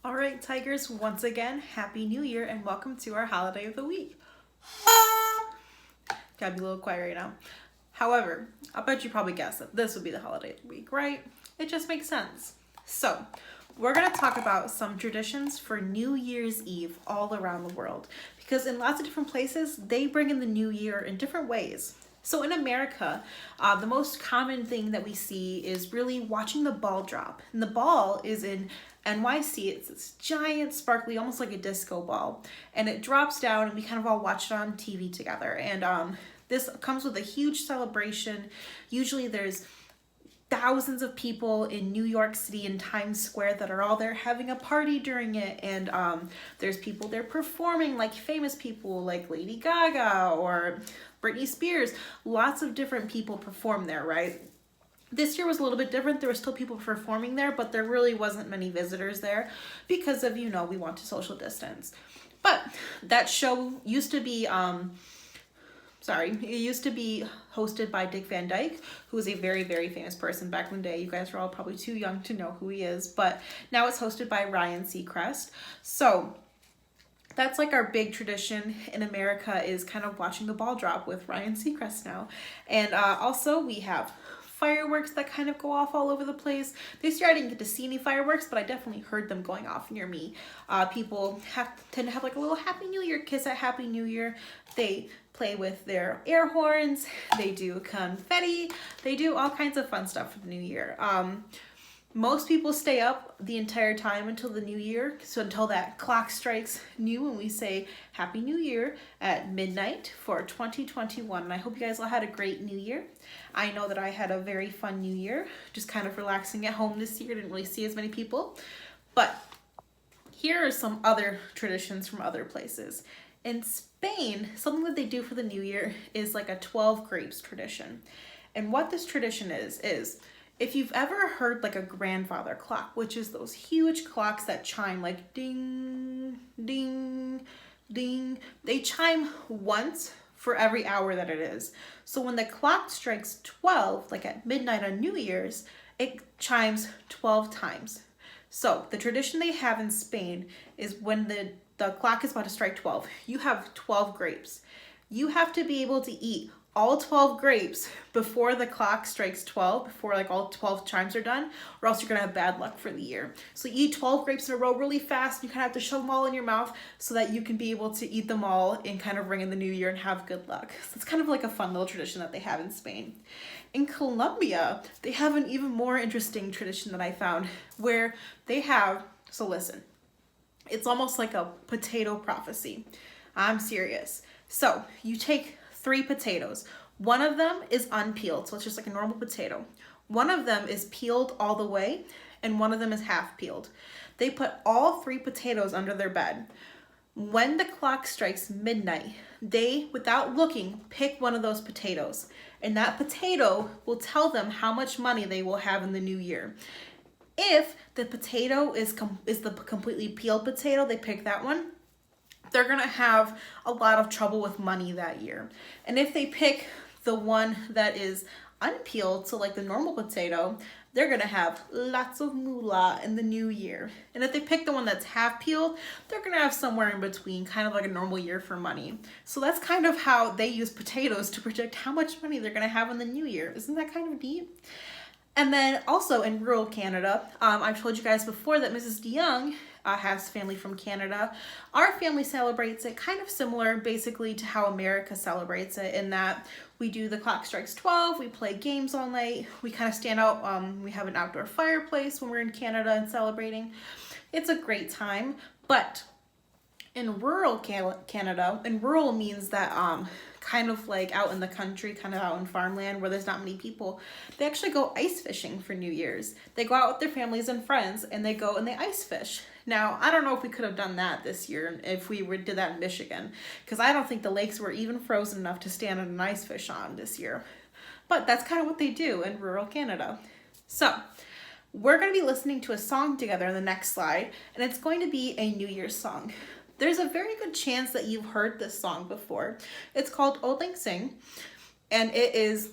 All right, Tigers, once again, Happy New Year and welcome to our holiday of the week. Gotta be a little quiet right now. However, I bet you probably guessed that this would be the holiday of the week, right? It just makes sense. So, we're gonna talk about some traditions for New Year's Eve all around the world because in lots of different places, they bring in the new year in different ways. So in America, the most common thing that we see is really watching the ball drop. And the ball is in NYC. It's this giant, sparkly, almost like a disco ball. And it drops down, and we kind of all watch it on TV together. And this comes with a huge celebration. Usually there's thousands of people in New York City in Times Square that are all there having a party during it, and there's people there performing, like famous people like Lady Gaga or Britney Spears. Lots of different people perform there, right? This year was a little bit different. There were still people performing there, but there really wasn't many visitors there because of, we want to social distance. But that show used to be it used to be hosted by Dick Van Dyke, who was a very, very famous person back in the day. You guys are all probably too young to know who he is, but now it's hosted by Ryan Seacrest. So that's like our big tradition in America, is kind of watching the ball drop with Ryan Seacrest now. And also we have fireworks that kind of go off all over the place. This year I didn't get to see any fireworks, but I definitely heard them going off near me. People tend to have like a little Happy New Year kiss at Happy New Year. They play with their air horns, they do confetti, they do all kinds of fun stuff for the new year. Most people stay up the entire time until the new year, so until that clock strikes new and we say Happy New Year at midnight for 2021. And I hope you guys all had a great new year. I know that I had a very fun new year, just kind of relaxing at home this year. Didn't really see as many people. But here are some other traditions from other places. In Spain, something that they do for the new year is like a 12 grapes tradition. And what this tradition is if you've ever heard like a grandfather clock, which is those huge clocks that chime like ding, ding, ding, they chime once for every hour that it is. So when the clock strikes 12, like at midnight on New Year's, it chimes 12 times. So the tradition they have in Spain is when the clock is about to strike 12, you have 12 grapes. You have to be able to eat all 12 grapes before the clock strikes 12, before like all 12 chimes are done, or else you're gonna have bad luck for the year. So you eat 12 grapes in a row really fast. You kind of have to shove them all in your mouth so that you can be able to eat them all and kind of ring in the new year and have good luck. So it's kind of like a fun little tradition that they have in Spain. In Colombia, they have an even more interesting tradition that I found where they have, so listen, it's almost like a potato prophecy. I'm serious. So you take 3 potatoes. One of them is unpeeled, so it's just like a normal potato. One of them is peeled all the way, and one of them is half peeled. They put all 3 potatoes under their bed. When the clock strikes midnight, they, without looking, pick one of those potatoes, and that potato will tell them how much money they will have in the new year. If the potato is the completely peeled potato, they pick that one, they're gonna have a lot of trouble with money that year. And if they pick the one that is unpeeled, so like the normal potato, they're gonna have lots of moolah in the new year. And if they pick the one that's half peeled, they're gonna have somewhere in between, kind of like a normal year for money. So that's kind of how they use potatoes to predict how much money they're gonna have in the new year. Isn't that kind of neat? And then also in rural Canada, I've told you guys before that Mrs. DeYoung has family from Canada. Our family celebrates it kind of similar basically to how America celebrates it, in that we do the clock strikes 12, we play games all night, we kind of stand out, we have an outdoor fireplace when we're in Canada and celebrating. It's a great time, but in rural Canada, and rural means that kind of like out in the country, kind of out in farmland where there's not many people, they actually go ice fishing for New Year's. They go out with their families and friends and they go and they ice fish. Now, I don't know if we could have done that this year if we did that in Michigan, because I don't think the lakes were even frozen enough to stand on an ice fish on this year. But that's kind of what they do in rural Canada. So, we're going to be listening to a song together in the next slide, and it's going to be a New Year's song. There's a very good chance that you've heard this song before. It's called Auld Lang Syne, and it is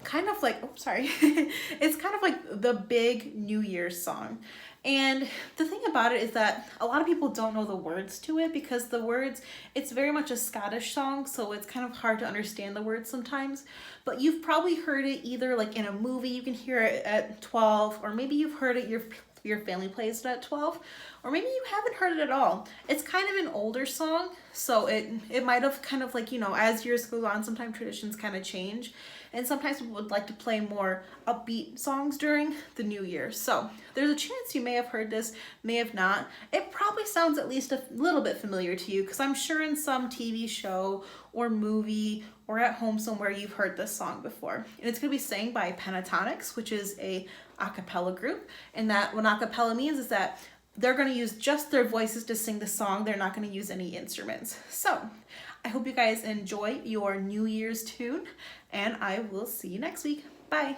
kind of like, it's kind of like the big New Year's song. And the thing about it is that a lot of people don't know the words to it, because the words, it's very much a Scottish song, so it's kind of hard to understand the words sometimes. But you've probably heard it either like in a movie, you can hear it at 12, or maybe you've heard it, your family plays it at 12, or maybe you haven't heard it at all. It's kind of an older song, so it might have kind of like, you know, as years go on, sometimes traditions kind of change. And sometimes people would like to play more upbeat songs during the new year. So there's a chance you may have heard this, may have not. It probably sounds at least a little bit familiar to you, because I'm sure in some TV show or movie or at home somewhere you've heard this song before. And it's going to be sang by Pentatonix, which is a cappella group. And that what a cappella means is that they're going to use just their voices to sing the song. They're not going to use any instruments. So I hope you guys enjoy your New Year's tune, and I will see you next week. Bye.